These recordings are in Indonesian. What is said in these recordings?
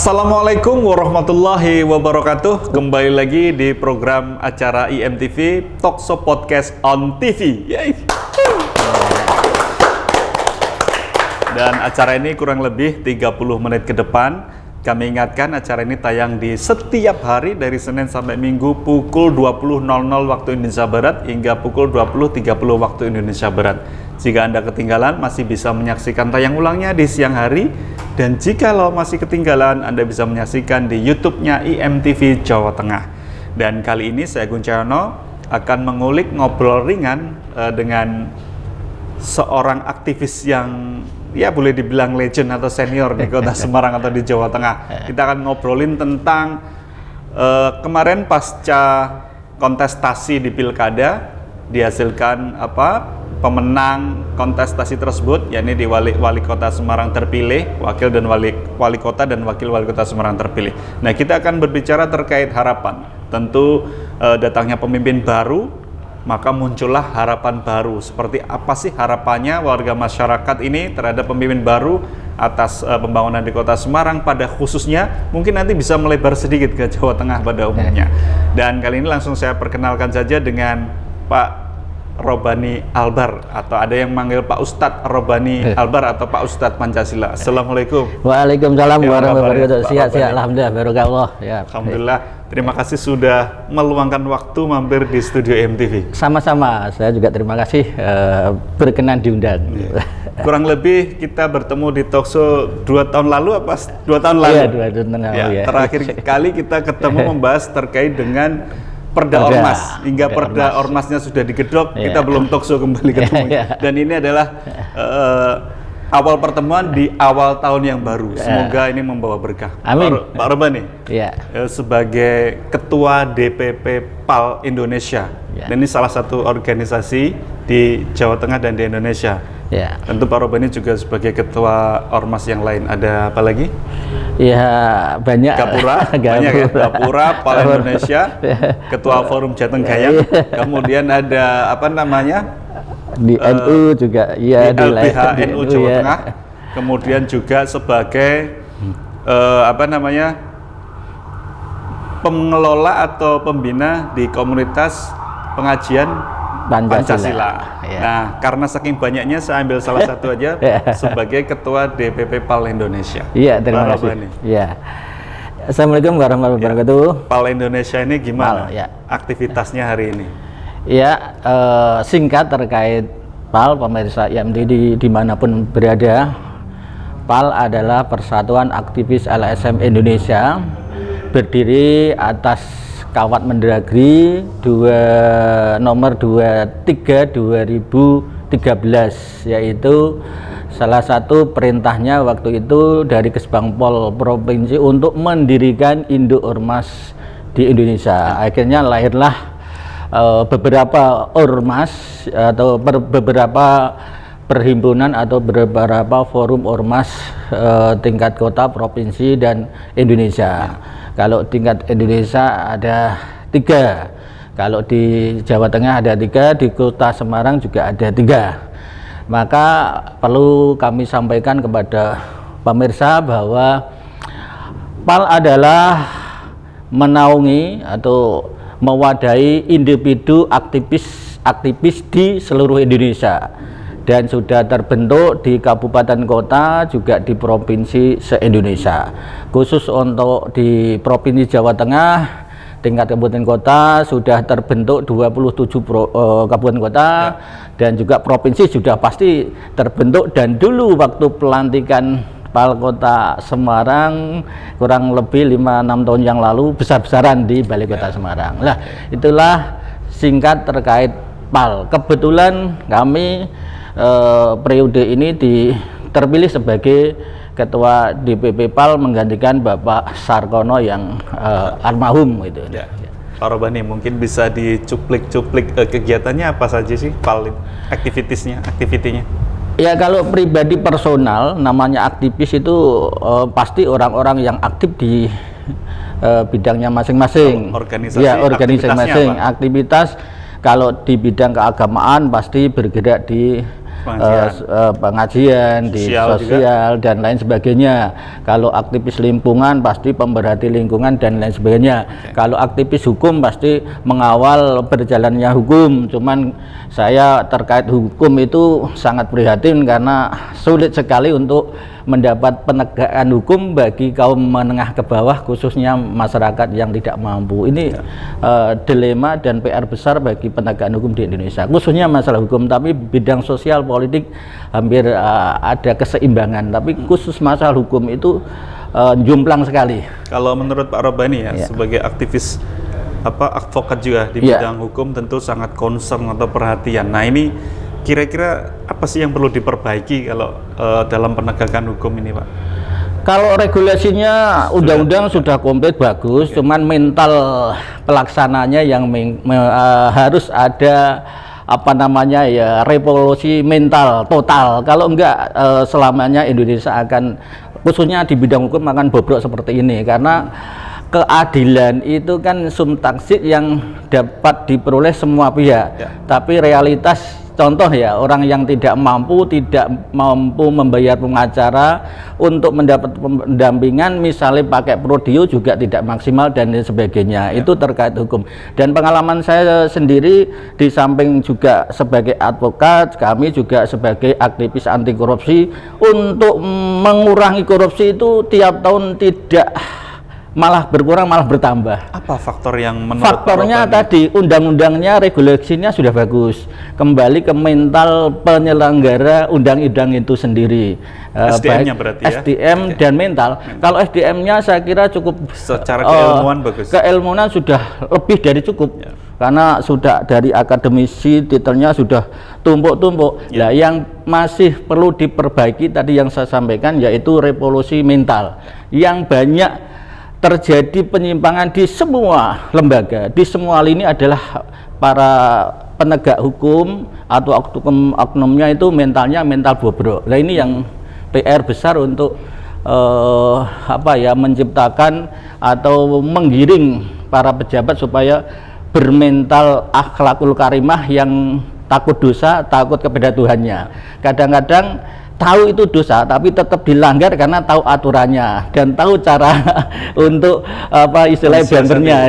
Assalamualaikum warahmatullahi wabarakatuh. Kembali lagi di program acara IMTV Talkshow Podcast on TV. Yay. Dan acara ini kurang lebih 30 menit ke depan. Kami ingatkan acara ini tayang di setiap hari dari Senin sampai Minggu pukul 20.00 waktu Indonesia Barat hingga pukul 20.30 waktu Indonesia Barat. Jika Anda ketinggalan, masih bisa menyaksikan tayang ulangnya di siang hari. Dan jika masih ketinggalan, Anda bisa menyaksikan di YouTube-nya IMTV Jawa Tengah. Dan kali ini saya Gun Cahyono akan mengulik ngobrol ringan dengan seorang aktivis yang ya boleh dibilang legend atau senior di Kota Semarang atau di Jawa Tengah. Kita akan ngobrolin tentang kemarin pasca kontestasi di Pilkada dihasilkan pemenang kontestasi tersebut, yakni di wali kota Semarang terpilih, wakil dan wali kota dan wakil wali kota Semarang terpilih. Nah, kita akan berbicara terkait harapan. Tentu datangnya pemimpin baru, maka muncullah harapan baru. Seperti apa sih harapannya warga masyarakat ini terhadap pemimpin baru atas pembangunan di Kota Semarang pada khususnya, mungkin nanti bisa melebar sedikit ke Jawa Tengah pada umumnya. Dan kali ini langsung saya perkenalkan saja dengan Pak Robani Albar, atau ada yang manggil Pak Ustadz Robani Albar atau Pak Ustadz Pancasila. Assalamualaikum. Waalaikumsalam warahmatullahi wabarakatuh. Siap, alhamdulillah, barokallah. Ya. Alhamdulillah. Terima kasih sudah meluangkan waktu mampir di studio IMTV. Sama-sama, saya juga terima kasih berkenan diundang. Ya. Kurang lebih kita bertemu di talkshow 2 tahun lalu apa 2 tahun lalu? Iya, 2 tahun lalu ya. Terakhir kali kita ketemu membahas terkait dengan Perda Ormas, hingga Perda Ormasnya sudah digedok, kita belum talkshow kembali ketemu. Dan ini adalah awal pertemuan di awal tahun yang baru. Semoga ini membawa berkah. Amin. Pak Robani, sebagai Ketua DPP PAL Indonesia, dan ini salah satu organisasi di Jawa Tengah dan di Indonesia. Tentu Pak Robani juga sebagai Ketua Ormas yang lain. Ada apa lagi? Ya, banyak. Gapura, banyak ya. Gapura, PAL Indonesia, Ketua Forum Jateng Gayam, kemudian ada apa namanya? Di NU juga, ya, di LBH NU Jawa Tengah, kemudian juga sebagai pengelola atau pembina di komunitas pengajian Pancasila. Nah, karena saking banyaknya saya ambil salah satu aja sebagai Ketua DPP PAL Indonesia. Iya, terima kasih. Iya. Assalamualaikum warahmatullahi wabarakatuh. PAL Indonesia ini gimana aktivitasnya hari ini? Ya, singkat terkait PAL, pemirsa IMTV dimanapun berada, PAL adalah Persatuan Aktivis LSM Indonesia, berdiri atas Kawat Mendagri nomor 23 2013, yaitu salah satu perintahnya waktu itu dari Kesbangpol Provinsi untuk mendirikan induk ormas di Indonesia. Akhirnya lahirlah beberapa ormas atau beberapa perhimpunan atau beberapa forum ormas tingkat kota, provinsi, dan Indonesia. Kalau tingkat Indonesia ada 3, kalau di Jawa Tengah ada 3, di Kota Semarang juga ada 3. Maka perlu kami sampaikan kepada pemirsa bahwa PAL adalah menaungi atau mewadahi individu aktivis di seluruh Indonesia, dan sudah terbentuk di kabupaten kota juga di provinsi se-Indonesia. Khusus untuk di Provinsi Jawa Tengah, tingkat kabupaten kota sudah terbentuk 27 kabupaten kota, dan juga provinsi sudah pasti terbentuk. Dan dulu waktu pelantikan PAL Kota Semarang kurang lebih 5-6 tahun yang lalu besar-besaran di Balai Kota Semarang. Nah, itulah singkat terkait PAL. Kebetulan kami periode ini terpilih sebagai Ketua DPP PAL menggantikan Bapak Sarkono yang almarhum gitu. Pak Robani, mungkin bisa dicuplik-cuplik kegiatannya apa saja sih PAL, aktivitinya? Ya, kalau pribadi personal, namanya aktivis itu pasti orang-orang yang aktif di bidangnya masing-masing. Organisasi, aktivitas. Kalau di bidang keagamaan pasti bergerak di pengajian di sosial dan lain sebagainya. Kalau aktivis lingkungan pasti pemerhati lingkungan dan lain sebagainya. Kalau aktivis hukum pasti mengawal berjalannya hukum. Cuman saya terkait hukum itu sangat prihatin karena sulit sekali untuk mendapat penegakan hukum bagi kaum menengah ke bawah, khususnya masyarakat yang tidak mampu. Ini dilema dan PR besar bagi penegakan hukum di Indonesia, khususnya masalah hukum. Tapi bidang sosial politik hampir ada keseimbangan, tapi khusus masalah hukum itu jomplang sekali. Kalau menurut Pak Robani ya, sebagai aktivis advokat juga di bidang hukum, tentu sangat concern atau perhatian. Nah, ini kira-kira apa sih yang perlu diperbaiki kalau dalam penegakan hukum ini, Pak? Kalau regulasinya undang-undang sudah komplit bagus, cuman mental pelaksananya yang harus ada revolusi mental total. Kalau enggak selamanya Indonesia akan, khususnya di bidang hukum, akan bobrok seperti ini, karena keadilan itu kan subtaksit yang dapat diperoleh semua pihak. Tapi realitas, contoh ya, orang yang tidak mampu membayar pengacara untuk mendapat pendampingan, misalnya pakai Prodio juga tidak maksimal dan lain sebagainya. Itu terkait hukum. Dan pengalaman saya sendiri, di samping juga sebagai advokat, kami juga sebagai aktivis anti korupsi, untuk mengurangi korupsi itu tiap tahun tidak malah berkurang, malah bertambah. Apa faktor yang menurut faktornya tadi, undang-undangnya, regulasinya sudah bagus, kembali ke mental penyelenggara undang-undang itu sendiri. SDM-nya berarti ya? SDM dan mental. Kalau SDM-nya saya kira cukup, secara keilmuan bagus. Keilmuan sudah lebih dari cukup. Karena sudah dari akademisi, titelnya sudah tumpuk-tumpuk. Nah, yang masih perlu diperbaiki tadi yang saya sampaikan, yaitu revolusi mental. Yang banyak terjadi penyimpangan di semua lembaga, di semua lini adalah para penegak hukum atau oknumnya itu mentalnya mental bobrok. Nah, ini yang PR besar untuk menciptakan atau menggiring para pejabat supaya bermental akhlakul karimah yang takut dosa, takut kepada Tuhannya. Kadang-kadang tahu itu dosa tapi tetap dilanggar karena tahu aturannya dan tahu cara untuk istilahnya bumpernya.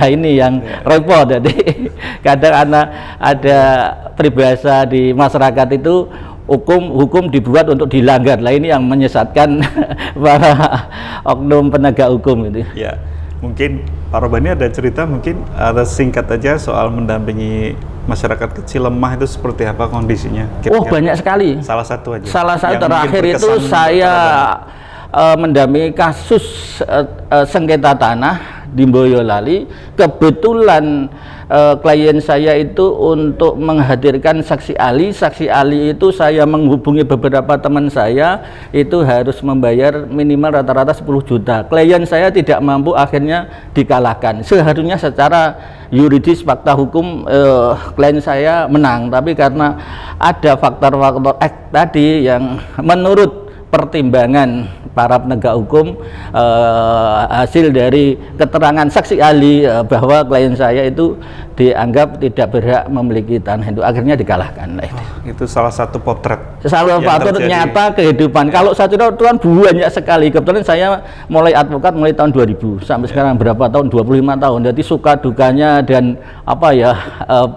Ini yang repot. Jadi kadang ada peribahasa di masyarakat itu, hukum dibuat untuk dilanggar. Lah, ini yang menyesatkan para oknum penegak hukum itu. Ya, mungkin Pak Robani ada cerita, mungkin ada singkat aja soal mendampingi masyarakat kecil lemah itu seperti apa kondisinya? Kira-kira banyak sekali. Salah satu aja. Salah satu terakhir itu saya mendampingi kasus sengketa tanah di Boyolali. Kebetulan klien saya itu untuk menghadirkan saksi ahli. Saksi ahli itu saya menghubungi beberapa teman saya, itu harus membayar minimal rata-rata 10 juta. Klien saya tidak mampu, akhirnya dikalahkan. Seharusnya secara yuridis, fakta hukum, klien saya menang, tapi karena ada faktor-faktor tadi yang menurut pertimbangan para penegak hukum, hasil dari keterangan saksi ahli bahwa klien saya itu dianggap tidak berhak memiliki tanah itu, akhirnya dikalahkan. Itu salah satu potret. Salah satu nyata kehidupan. Kalau saya cerita itu kan banyak sekali. Kebetulan saya mulai advokat mulai tahun 2000 sampai sekarang berapa tahun? 25 tahun. Jadi suka dukanya dan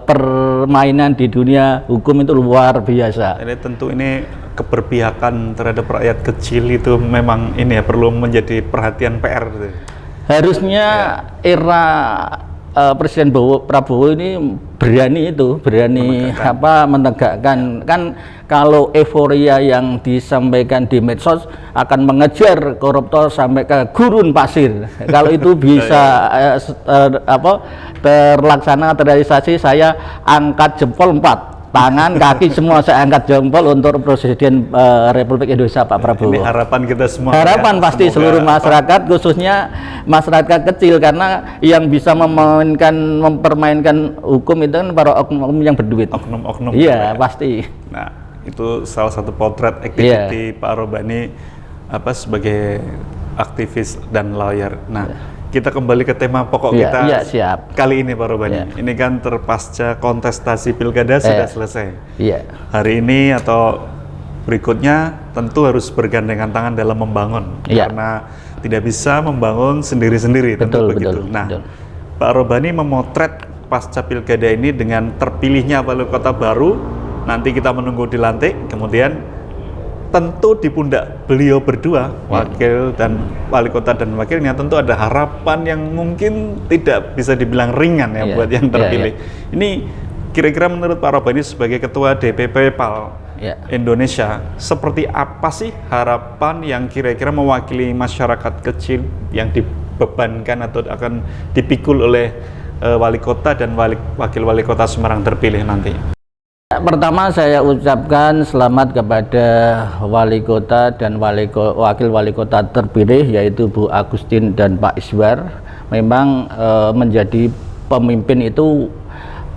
permainan di dunia hukum itu luar biasa. Jadi tentu ini keberpihakan terhadap rakyat kecil itu memang ini ya, perlu menjadi perhatian PR. Harusnya era Presiden Prabowo ini berani menegakkan. Kan kalau euforia yang disampaikan di medsos akan mengejar koruptor sampai ke gurun pasir. Kalau itu bisa terrealisasi, saya angkat jempol 4. Tangan, kaki, semua saya angkat jempol untuk Presiden Republik Indonesia Pak Prabowo. Ini harapan kita semua. Harapan ya, pasti seluruh masyarakat, khususnya masyarakat kecil, karena yang bisa mempermainkan hukum itu kan para oknum yang berduit. Oknum-oknum. Iya, pasti. Nah, itu salah satu potret activity Pak Robani sebagai aktivis dan lawyer. Nah, kita kembali ke tema pokok Iya, kita iya, siap. kali ini Pak Robani. Iya. Ini kan terpasca kontestasi pilkada sudah selesai. Iya. Hari ini atau berikutnya tentu harus bergandengan tangan dalam membangun, Iya. karena tidak bisa membangun sendiri-sendiri, tentu Betul, begitu. betul, Nah, betul. Pak Robani memotret pasca pilkada ini dengan terpilihnya wali kota baru, nanti kita menunggu dilantik, kemudian tentu di pundak beliau berdua, wakil dan wali kota dan wakilnya, tentu ada harapan yang mungkin tidak bisa dibilang ringan ya Iya, buat yang iya, terpilih. Ini kira-kira menurut Pak Robani sebagai ketua DPP PAL Iya. Indonesia, seperti apa sih harapan yang kira-kira mewakili masyarakat kecil yang dibebankan atau akan dipikul oleh wali kota dan wakil wali kota Semarang terpilih nanti? Pertama saya ucapkan selamat kepada wali kota dan wakil wali kota terpilih, yaitu Bu Agustin dan Pak Iswar. Memang menjadi pemimpin itu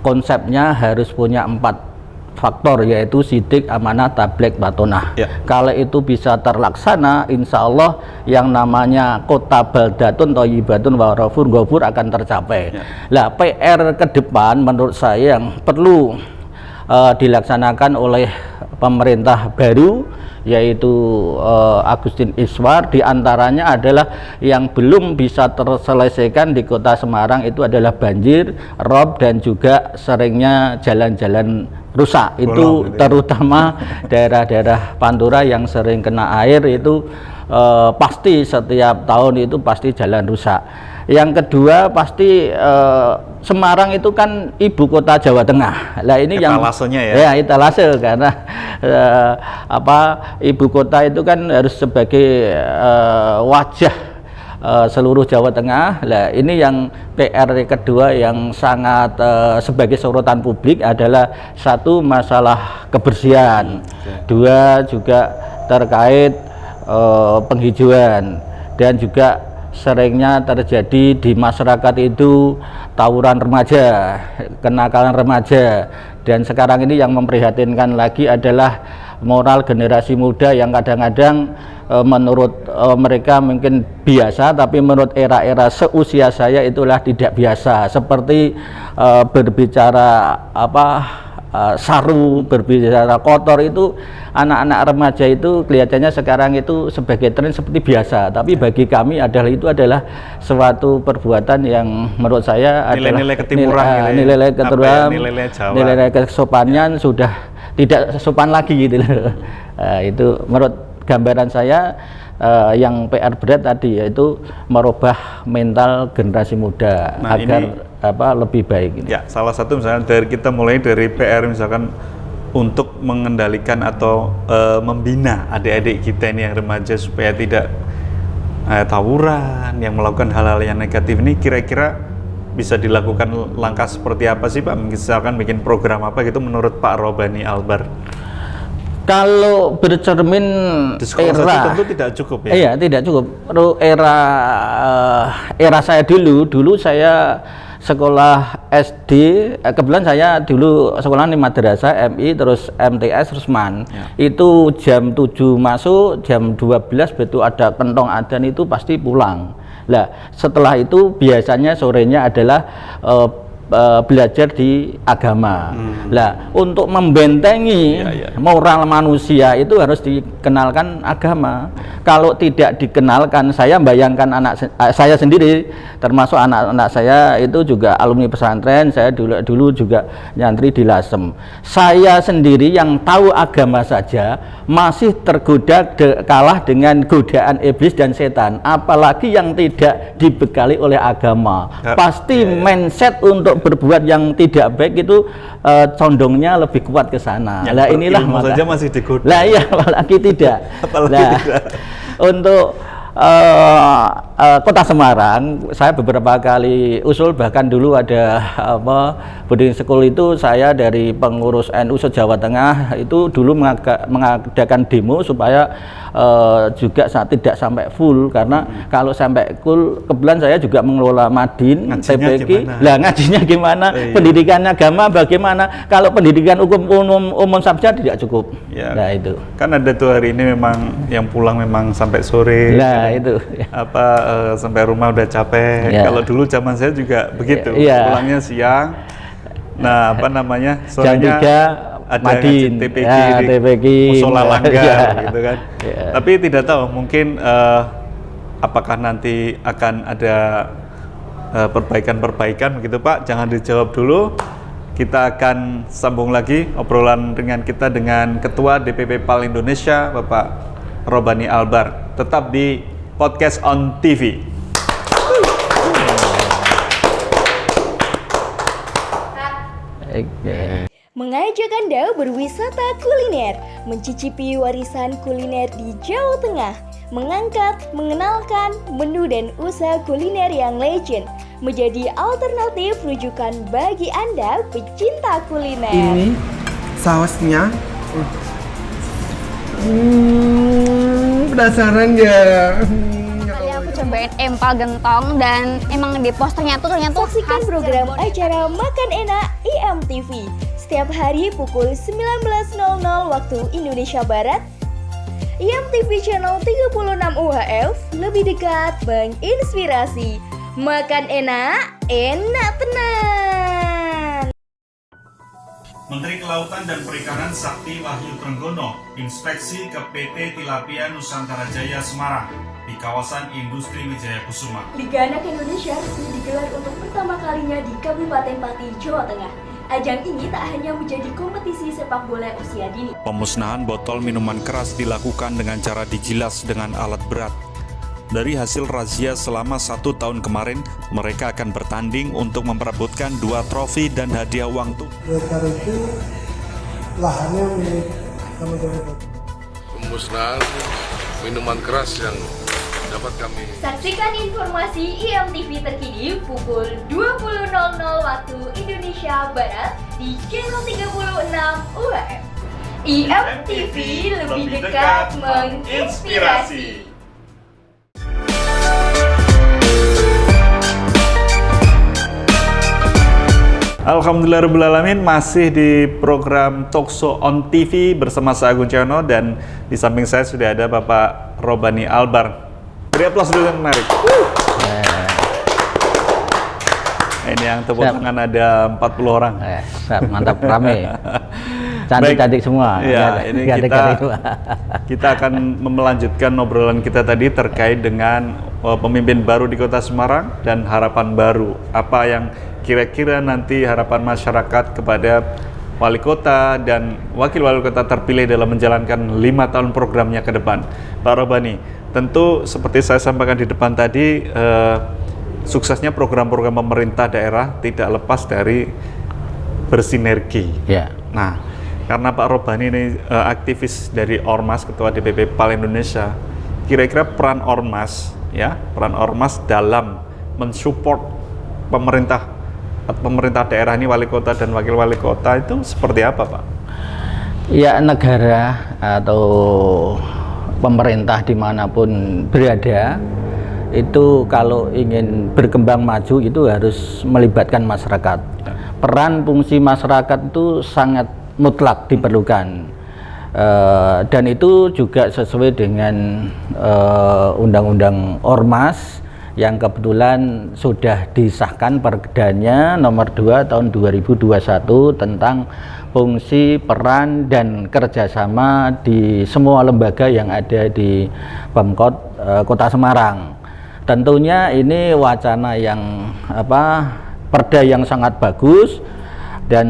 konsepnya harus punya 4 faktor, yaitu sidik, amanah, tablek, batonah. Ya. Kalau itu bisa terlaksana, insya Allah yang namanya kota baldatun thayyibatun wa ghafur ghafur akan tercapai. Ya. Lah, PR ke depan menurut saya yang perlu dilaksanakan oleh pemerintah baru, yaitu Agustin Iswar, diantaranya adalah yang belum bisa terselesaikan di kota Semarang itu adalah banjir, rob, dan juga seringnya jalan-jalan rusak. Itu terutama daerah-daerah Pantura yang sering kena air itu pasti setiap tahun itu pasti jalan rusak. Yang kedua pasti Semarang itu kan ibu kota Jawa Tengah. Lah ini etalasenya yang ya etalase, karena ibu kota itu kan harus sebagai wajah seluruh Jawa Tengah. Lah ini yang PR kedua yang sangat sebagai sorotan publik adalah satu, masalah kebersihan. Dua, juga terkait penghijauan, dan juga seringnya terjadi di masyarakat itu tawuran remaja, kenakalan remaja. Dan sekarang ini yang memprihatinkan lagi adalah moral generasi muda yang kadang-kadang menurut mereka mungkin biasa, tapi menurut era-era seusia saya itulah tidak biasa, seperti berbicara saru, berbicara kotor. Itu anak-anak remaja itu kelihatannya sekarang itu sebagai tren seperti biasa, tapi bagi kami adalah suatu perbuatan yang menurut saya nilai-nilai ketimuran, nilai keturunan, nilai kesopanan sudah tidak sopan lagi gitu loh. Itu menurut gambaran saya yang PR berat tadi, yaitu merubah mental generasi muda agar lebih baik ini. Ya, salah satu misalnya kita mulai dari PR misalkan untuk mengendalikan atau membina adik-adik kita ini yang remaja supaya tidak tawuran, yang melakukan hal-hal yang negatif ini, kira-kira bisa dilakukan langkah seperti apa sih Pak? Misalkan bikin program apa gitu menurut Pak Robani Albar? Kalau bercermin era tentu tidak cukup ya. Iya, tidak cukup. Era saya dulu saya sekolah SD, kebetulan saya dulu sekolah di madrasah MI, terus MTS, terus MAN. Ya. Itu jam 7 masuk, jam 12 betul ada kentong adzan itu pasti pulang. Lah, setelah itu biasanya sorenya adalah belajar di agama. Lah, untuk membentengi moral manusia itu harus dikenalkan agama. Kalau tidak dikenalkan, saya bayangkan saya sendiri, termasuk anak-anak saya itu juga alumni pesantren, saya dulu juga nyantri di Lasem. Saya sendiri yang tahu agama saja masih tergoda kalah dengan godaan iblis dan setan, apalagi yang tidak dibekali oleh agama. Pasti mindset untuk berbuat yang tidak baik itu condongnya lebih kuat ke sana. Lah inilah saja masih digoda. Lah iya, apalagi tidak. Tidak. Untuk Kota Semarang, saya beberapa kali usul, bahkan dulu ada boarding school itu saya dari pengurus NU se-Jawa Tengah itu dulu mengadakan demo supaya juga tidak sampai full, karena kalau sampai full, kebetulan saya juga mengelola Madin, TPQ. Lah ngajinya gimana? Pendidikan agama bagaimana? Kalau pendidikan umum saja tidak cukup. Ya, nah itu. Kan ada tuh hari ini memang yang pulang memang sampai sore. Nah itu. sampai rumah udah capek. Ya. Kalau dulu zaman saya juga begitu, Ya. pulangnya siang. Nah, apa namanya? Jam Sorenya 3 ada Madin, ngaji TPG ya, di TPG, musola Langgar ya. gitu kan. Ya. Tapi tidak tahu mungkin apakah nanti akan ada perbaikan-perbaikan begitu Pak. Jangan dijawab dulu. Kita akan sambung lagi obrolan dengan kita dengan Ketua DPP PAL Indonesia Bapak Robani Albar. Tetap di Podcast on TV. Mengajak Anda berwisata kuliner, mencicipi warisan kuliner di Jawa Tengah, mengangkat, mengenalkan menu dan usaha kuliner yang legend, menjadi alternatif rujukan bagi Anda pecinta kuliner. Ini sausnya penasaran ya. Tadi aku cobain empal gentong dan emang di posternya tuh ternyata Saksikan khas program Cirebon. acara Makan Enak IMTV setiap hari pukul 19.00 waktu Indonesia Barat. IMTV Channel 36 UHF, lebih dekat menginspirasi. Makan enak, enak tenan. Menteri Kelautan dan Perikanan Sakti Wahyu Trenggono inspeksi ke PT Tilapia Nusantara Jaya Semarang di kawasan Industri Wijaya Kusuma. Liga Anak Indonesia resmi digelar untuk pertama kalinya di Kabupaten Pati, Jawa Tengah. Ajang ini tak hanya menjadi kompetisi sepak bola usia dini. Pemusnahan botol minuman keras dilakukan dengan cara digilas dengan alat berat. Dari hasil razia selama 1 tahun kemarin, mereka akan bertanding untuk memperebutkan 2 trofi dan hadiah uang tunai. Golkar itu lahannya milik teman-teman. Pemusnahan minuman keras yang dapat kami Saksikan informasi IMTV terkini pukul 20.00 waktu Indonesia Barat di channel 36 UHF. IMTV lebih dekat menginspirasi. Alhamdulillahirrahmanirrahim, masih di program Talkshow on TV bersama saya Agung Cahyono dan di samping saya sudah ada Bapak Robani Albar. Beri aplaus dulu yang menarik. Ini yang tepuk tangan ada 40 orang. Mantap, rame. Cantik-cantik semua. Ya, ini kita akan melanjutkan obrolan kita tadi terkait dengan pemimpin baru di Kota Semarang dan harapan baru. Apa yang kira-kira nanti harapan masyarakat kepada wali kota dan wakil wali kota terpilih dalam menjalankan 5 tahun programnya ke depan. Pak Robani, tentu seperti saya sampaikan di depan tadi, suksesnya program-program pemerintah daerah tidak lepas dari bersinergi. Ya. Nah, karena Pak Robani ini aktivis dari Ormas, Ketua DPP PAL Indonesia, kira-kira peran Ormas dalam mensupport pemerintah daerah ini, wali kota dan wakil wali kota itu seperti apa, Pak? Ya, negara atau pemerintah dimanapun berada itu kalau ingin berkembang maju itu harus melibatkan masyarakat. Peran fungsi masyarakat itu sangat mutlak diperlukan, dan itu juga sesuai dengan Undang-Undang Ormas yang kebetulan sudah disahkan Perdanya nomor 2 tahun 2021 tentang fungsi, peran, dan kerjasama di semua lembaga yang ada di Pemkot Kota Semarang. Tentunya ini wacana yang perda yang sangat bagus dan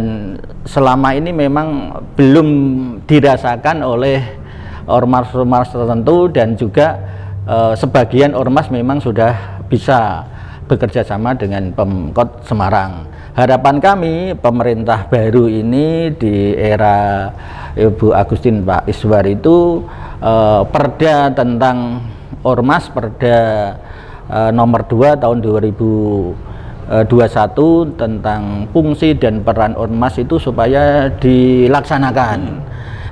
selama ini memang belum dirasakan oleh ormas-ormas tertentu dan juga sebagian ormas memang sudah bisa bekerja sama dengan Pemkot Semarang. Harapan kami pemerintah baru ini di era Ibu Agustin Pak Iswar itu perda tentang ormas, perda nomor 2 tahun 2021 tentang fungsi dan peran ormas itu supaya dilaksanakan.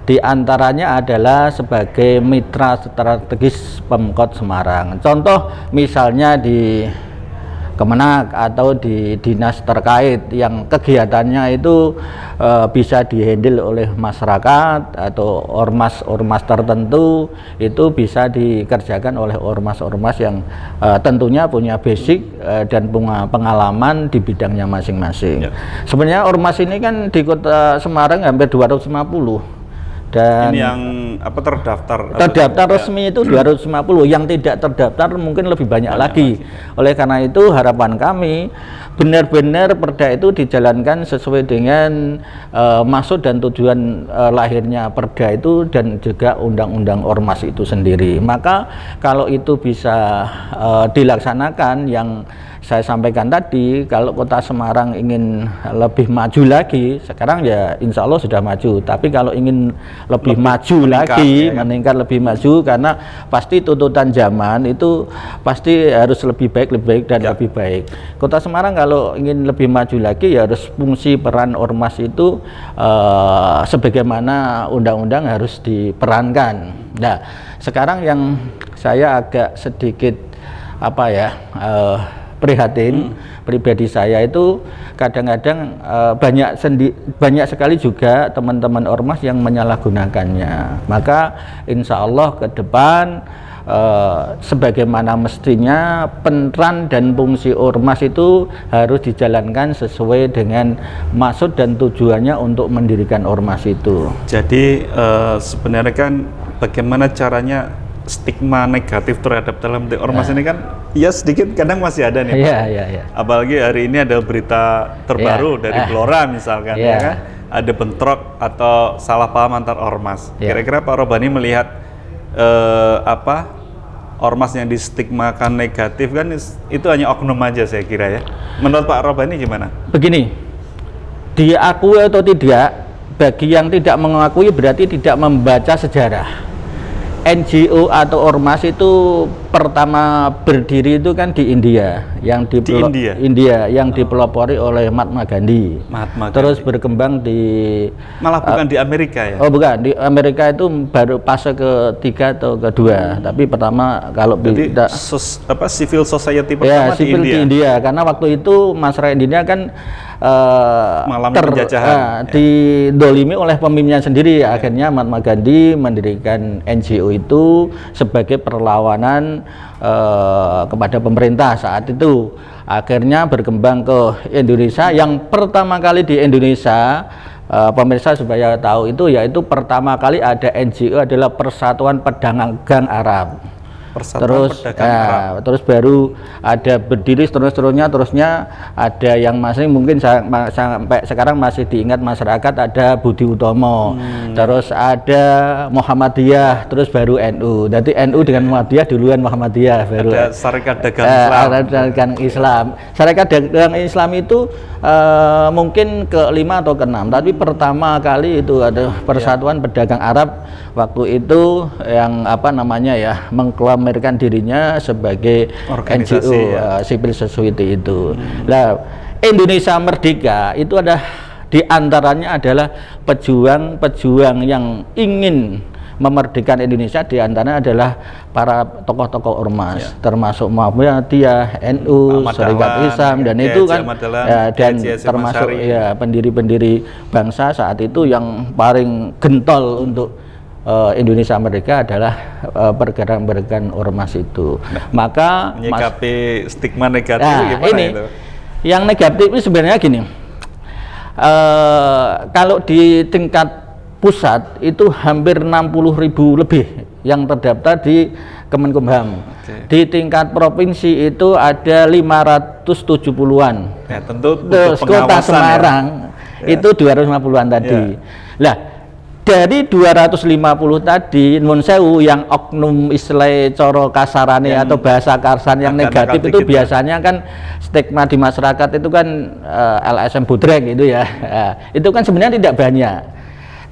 Di antaranya adalah sebagai mitra strategis Pemkot Semarang. Contoh misalnya di Kemenak atau di dinas terkait yang kegiatannya itu bisa dihandle oleh masyarakat atau ormas-ormas tertentu, itu bisa dikerjakan oleh ormas-ormas yang tentunya punya basic dan punya pengalaman di bidangnya masing-masing. Sebenarnya ormas ini kan di Kota Semarang hampir 250. Dan ini yang apa terdaftar resmi itu 250, yang tidak terdaftar mungkin lebih banyak lagi. Oleh karena itu harapan kami benar-benar perda itu dijalankan sesuai dengan maksud dan tujuan lahirnya perda itu dan juga undang-undang ormas itu sendiri. Maka kalau itu bisa dilaksanakan yang saya sampaikan tadi, kalau Kota Semarang ingin lebih maju lagi, sekarang ya insya Allah sudah maju, tapi kalau ingin lebih maju lagi, meningkat lebih maju, karena pasti tuntutan zaman itu pasti harus lebih baik dan lebih baik. Kota Semarang kalau ingin lebih maju lagi ya harus fungsi peran ormas itu sebagaimana undang-undang harus diperankan. Nah, sekarang yang saya agak sedikit prihatin pribadi saya itu kadang-kadang banyak sekali juga teman-teman ormas yang menyalahgunakannya. Maka insya Allah ke depan sebagaimana mestinya peran dan fungsi ormas itu harus dijalankan sesuai dengan maksud dan tujuannya untuk mendirikan ormas itu. Jadi sebenarnya kan bagaimana caranya stigma negatif terhadap dalam ormas ini kan ya sedikit kadang masih ada nih Pak. Apalagi hari ini ada berita terbaru dari Blora misalkan ya kan, ada bentrok atau salah paham antar ormas. Kira-kira Pak Robani melihat ormas yang distigmakan negatif kan itu hanya oknum aja saya kira ya. Menurut Pak Robani gimana? Begini, diakui atau tidak, bagi yang tidak mengakui berarti tidak membaca sejarah. NGO atau ormas itu pertama berdiri itu kan di India, yang yang dipelopori oleh Mahatma Gandhi. Terus berkembang malah bukan di Amerika ya? Oh bukan, di Amerika itu baru fase ketiga atau kedua. Tapi pertama kalau civil society pertama di India. Karena waktu itu masyarakat India kan didolimi oleh pemimpinnya sendiri. Akhirnya Mahatma Gandhi mendirikan NGO itu sebagai perlawanan kepada pemerintah saat itu. Akhirnya berkembang ke Indonesia. Yang pertama kali di Indonesia, pemirsa supaya tahu itu, yaitu pertama kali ada NGO adalah Persatuan Pedagang Arab. Terus baru ada berdiri terusnya ada yang masih mungkin sampai sekarang masih diingat masyarakat, ada Budi Utomo, terus ada Muhammadiyah, terus baru NU. Jadi NU dengan Muhammadiyah duluan, Muhammadiyah baru ada Sarekat Dagang Islam. Sarekat Dagang Islam itu mungkin ke-5 atau ke-6, tapi pertama kali itu ada Persatuan Pedagang Arab waktu itu yang mengklamerkan dirinya sebagai NGO, civil society itu. Nah, Indonesia Merdeka itu ada diantaranya adalah pejuang-pejuang yang ingin memerdekakan Indonesia, diantaranya adalah para tokoh-tokoh ormas, termasuk Muhammadiyah, NU, Sarekat Islam, dan itu kan dan termasuk pendiri-pendiri bangsa saat itu yang paling gentol untuk Indonesia Merdeka adalah pergerakan ormas itu. Maka menyikapi stigma negatif gimana ini itu? Yang negatif itu sebenarnya gini, kalau di tingkat pusat itu hampir 60.000 lebih yang terdaftar di Kemenkumham. Di tingkat provinsi itu ada 570-an. Ya, tentu Kota Semarang itu 250-an tadi. Lah, dari 250 tadi, nun sewu yang oknum istilah coro kasarane atau bahasa karsan yang negatif itu biasanya kan stigma di masyarakat itu kan LSM budrek gitu ya. Itu kan sebenarnya tidak banyak.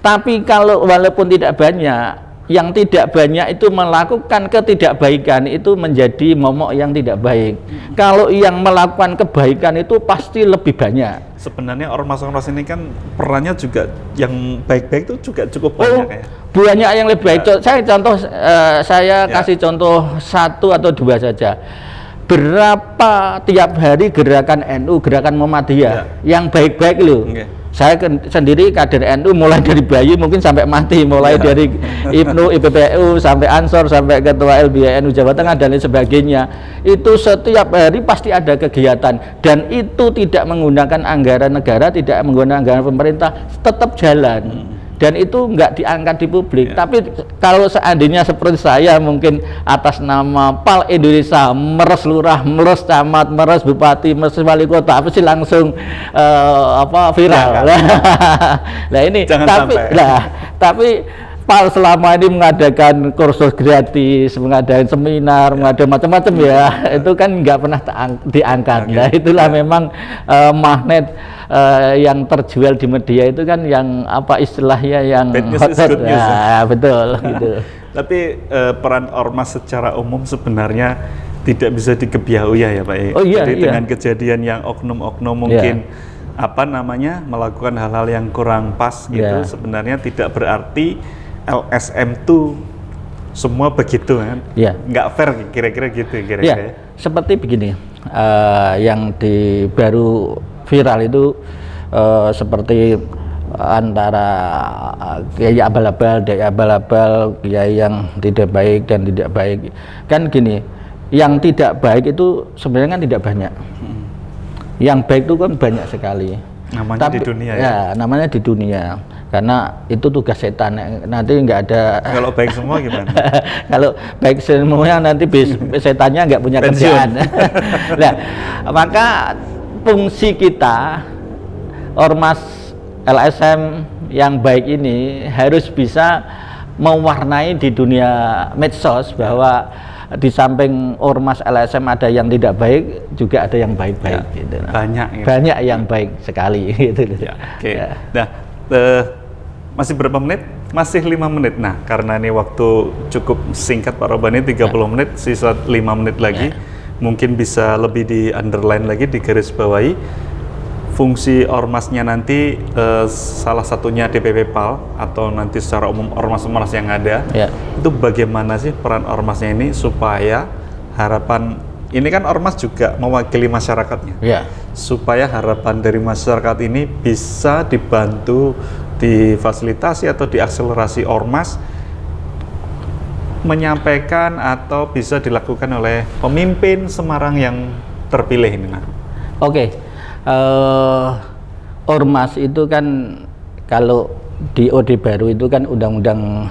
Tapi kalau walaupun tidak banyak, yang tidak banyak itu melakukan ketidakbaikan itu menjadi momok yang tidak baik. Kalau yang melakukan kebaikan itu pasti lebih banyak. Sebenarnya ormas-ormas ini kan perannya juga yang baik-baik itu juga cukup banyak ya. Banyak yang lebih baik. Saya kasih contoh 1 atau 2 saja. berapa tiap hari gerakan NU, gerakan Muhammadiyah yang baik-baik loh. Saya sendiri kader NU mulai dari bayi mungkin sampai mati, mulai dari Ibnu, IPPU sampai Ansor sampai ketua LBNU Jawa Tengah dan lain sebagainya. Itu setiap hari pasti ada kegiatan dan itu tidak menggunakan anggaran negara, tidak menggunakan anggaran pemerintah, tetap jalan. Dan itu nggak diangkat di publik. Tapi kalau seandainya seperti saya mungkin atas nama PAL Indonesia, meres lurah, meres camat, meres bupati, meres wali kota, apa sih langsung viral. Nah ini tapi PAL selama ini mengadakan kursus gratis, mengadakan seminar, mengadakan macam-macam ya, itu kan nggak pernah diangkat. Nah itulah memang magnet yang terjual di media itu kan yang apa istilahnya yang hot. Ya, betul gitu. Tapi peran ormas secara umum sebenarnya tidak bisa dikebiahui ya Pak. Oh iya, jadi iya. dengan kejadian yang oknum-oknum mungkin melakukan hal-hal yang kurang pas gitu, sebenarnya tidak berarti LSM itu semua begitu kan? Nggak fair kira-kira gitu kira-kira. Ya, seperti begini, yang baru viral itu seperti antara kiai abal-abal, dai abal-abal, kiai yang tidak baik dan tidak baik. Kan gini, yang tidak baik itu sebenarnya kan tidak banyak. Yang baik itu kan banyak sekali. Namanya di dunia ya? Namanya di dunia. Karena itu tugas setan, nanti nggak ada. Kalau baik semua gimana? Kalau baik semuanya nanti setannya nggak punya kerjaan. Nah, maka fungsi kita ormas LSM yang baik ini harus bisa mewarnai di dunia medsos bahwa di samping ormas LSM ada yang tidak baik, juga ada yang baik-baik. Gitu. Banyak yang baik sekali. Gitu. Oke. Nah, masih berapa menit? Masih 5 menit. Nah, karena ini waktu cukup singkat Pak Robani, 30 menit, sisa 5 menit lagi. Mungkin bisa lebih di underline lagi, di garis bawahi. Fungsi ormasnya nanti salah satunya DPP PAL atau nanti secara umum ormas-ormas yang ada. Itu bagaimana sih peran ormasnya ini supaya harapan ini kan ormas juga mewakili masyarakatnya. Supaya harapan dari masyarakat ini bisa dibantu, difasilitasi atau diakselerasi ormas menyampaikan atau bisa dilakukan oleh pemimpin Semarang yang terpilih ini. Ormas itu kan kalau di Orde Baru itu kan Undang-Undang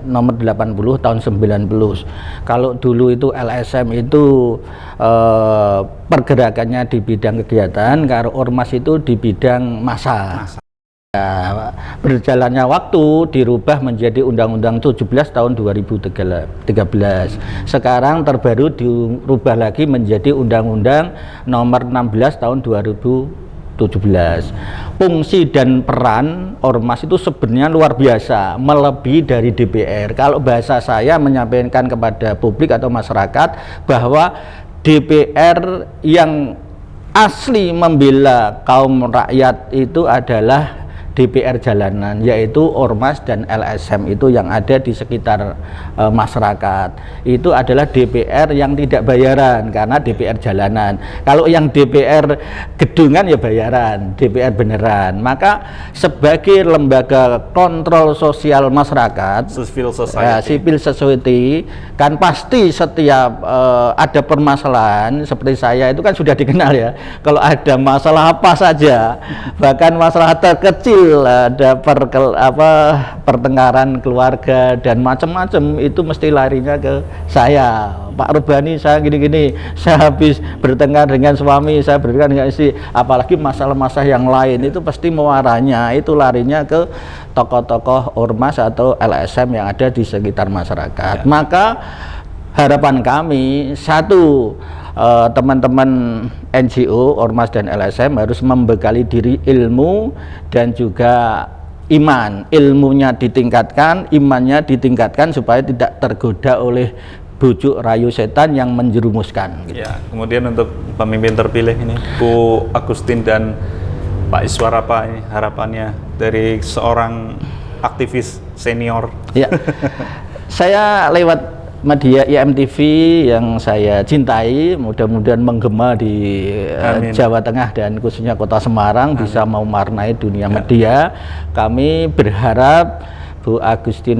nomor 80 tahun 90. Kalau dulu itu LSM itu pergerakannya di bidang kegiatan, kalau ormas itu di bidang massa. Berjalannya waktu dirubah menjadi Undang-Undang 17 tahun 2013. Sekarang terbaru dirubah lagi menjadi Undang-Undang nomor 16 tahun 2017. Fungsi dan peran ormas itu sebenarnya luar biasa, melebihi dari DPR. Kalau bahasa saya menyampaikan kepada publik atau masyarakat bahwa DPR yang asli membela kaum rakyat itu adalah DPR jalanan, yaitu ormas dan LSM itu yang ada di sekitar masyarakat. Itu adalah DPR yang tidak bayaran karena DPR jalanan. Kalau yang DPR gedungan ya bayaran, DPR beneran. Maka sebagai lembaga kontrol sosial masyarakat, civil society, kan pasti setiap ada permasalahan seperti saya itu kan sudah dikenal ya. Kalau ada masalah apa saja, bahkan masalah terkecil, ada pertengkaran keluarga dan macam-macam, itu mesti larinya ke saya. Pak Robani, saya gini-gini, saya habis bertengkar dengan suami, saya bertengkar dengan istri, apalagi masalah-masalah yang lain, itu pasti muaranya itu larinya ke tokoh-tokoh ormas atau LSM yang ada di sekitar masyarakat. Maka harapan kami, satu, teman-teman NGO, ormas dan LSM harus membekali diri ilmu dan juga iman. Ilmunya ditingkatkan, imannya ditingkatkan supaya tidak tergoda oleh bujuk rayu setan yang menjerumuskan. Gitu. Kemudian untuk pemimpin terpilih ini, Bu Agustin dan Pak Iswar, apa ini harapannya dari seorang aktivis senior? Saya lewat media IMTV yang saya cintai, mudah-mudahan menggema di Jawa Tengah dan khususnya Kota Semarang bisa mewarnai dunia media. Kami berharap Bu Agustin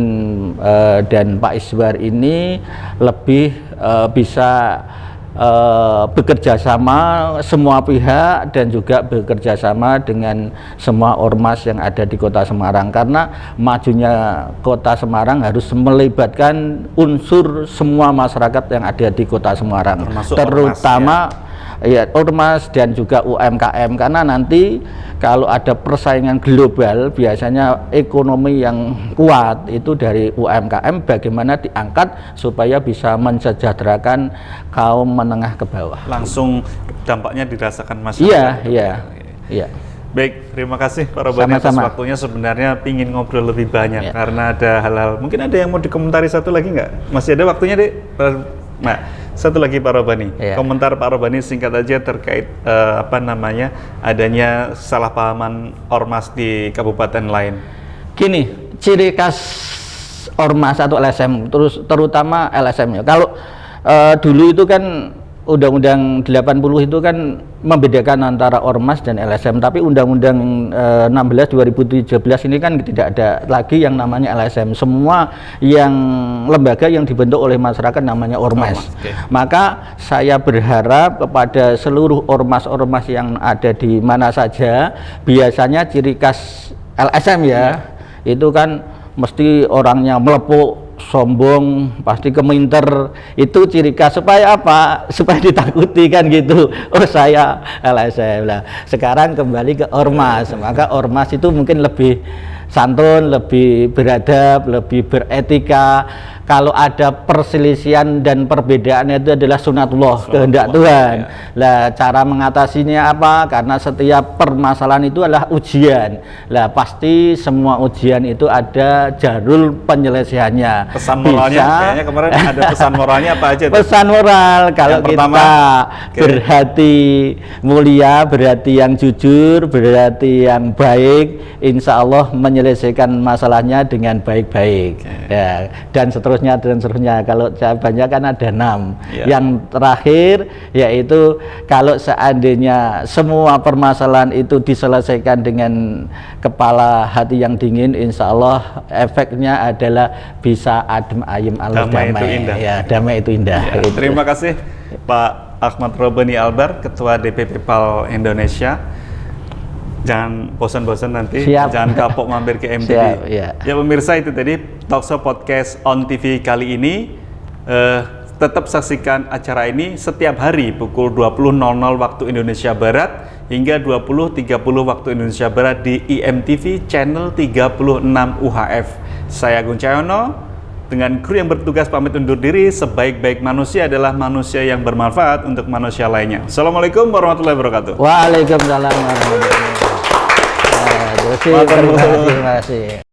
dan Pak Iswar ini lebih bisa bekerja sama semua pihak dan juga bekerja sama dengan semua ormas yang ada di Kota Semarang, karena majunya Kota Semarang harus melibatkan unsur semua masyarakat yang ada di Kota Semarang, terutama ormas dan juga UMKM, karena nanti kalau ada persaingan global biasanya ekonomi yang kuat itu dari UMKM, bagaimana diangkat supaya bisa mensejahterakan kaum menengah ke bawah. Langsung dampaknya dirasakan masyarakat. Iya. Baik, terima kasih Pak Robani atas waktunya. Sebenarnya pingin ngobrol lebih banyak karena ada hal-hal, mungkin ada yang mau dikomentari satu lagi nggak? Masih ada waktunya, Dek? Nah, satu lagi Pak Robani, komentar Pak Robani singkat aja terkait adanya salah pahaman ormas di kabupaten lain. Gini, ciri khas ormas atau LSM, terutama LSM ya. Kalau dulu itu kan Undang-Undang 80 itu kan membedakan antara ormas dan LSM, tapi Undang-Undang 16 2017 ini kan tidak ada lagi yang namanya LSM. Semua yang lembaga yang dibentuk oleh masyarakat namanya ormas. Maka saya berharap kepada seluruh ormas-ormas yang ada di mana saja, biasanya ciri khas LSM itu kan mesti orangnya melepuk, sombong, pasti keminter, itu ciri khas. Supaya apa? Supaya ditakuti kan gitu. Oh, saya LSM lah. Sekarang kembali ke ormas, maka ormas itu mungkin lebih santun, lebih beradab, lebih beretika. Kalau ada perselisihan dan perbedaan itu adalah sunatullah, kehendak Tuhan. Lah, cara mengatasinya apa? Karena setiap permasalahan itu adalah ujian. Lah, pasti semua ujian itu ada jalur penyelesaiannya. Pesan moralnya, kayaknya kemarin ada pesan moralnya apa aja? Pesan moral, kalau pertama, kita berhati mulia, berhati yang jujur, berhati yang baik, insya Allah menyelesaikan masalahnya dengan baik-baik. Ya, dan seterusnya. Kalau jawabannya kan ada 6. Yang terakhir yaitu kalau seandainya semua permasalahan itu diselesaikan dengan kepala hati yang dingin, insya Allah efeknya adalah bisa adem ayem alias damai. Itu indah. Ya, damai itu indah. Gitu. Terima kasih Pak Ahmad Robani Albar, Ketua DPP PAL Indonesia. Jangan bosan-bosan nanti, jangan kapok mampir ke MTV. Ya pemirsa, itu tadi Talkshow Podcast on TV kali ini. Tetap saksikan acara ini setiap hari pukul 20.00 waktu Indonesia Barat hingga 20.30 waktu Indonesia Barat di IMTV channel 36 UHF. Saya Agung Cahyono dengan kru yang bertugas pamit undur diri. Sebaik-baik manusia adalah manusia yang bermanfaat untuk manusia lainnya. Assalamualaikum warahmatullahi wabarakatuh. Waalaikumsalam warahmatullahi wabarakatuh. Terima kasih.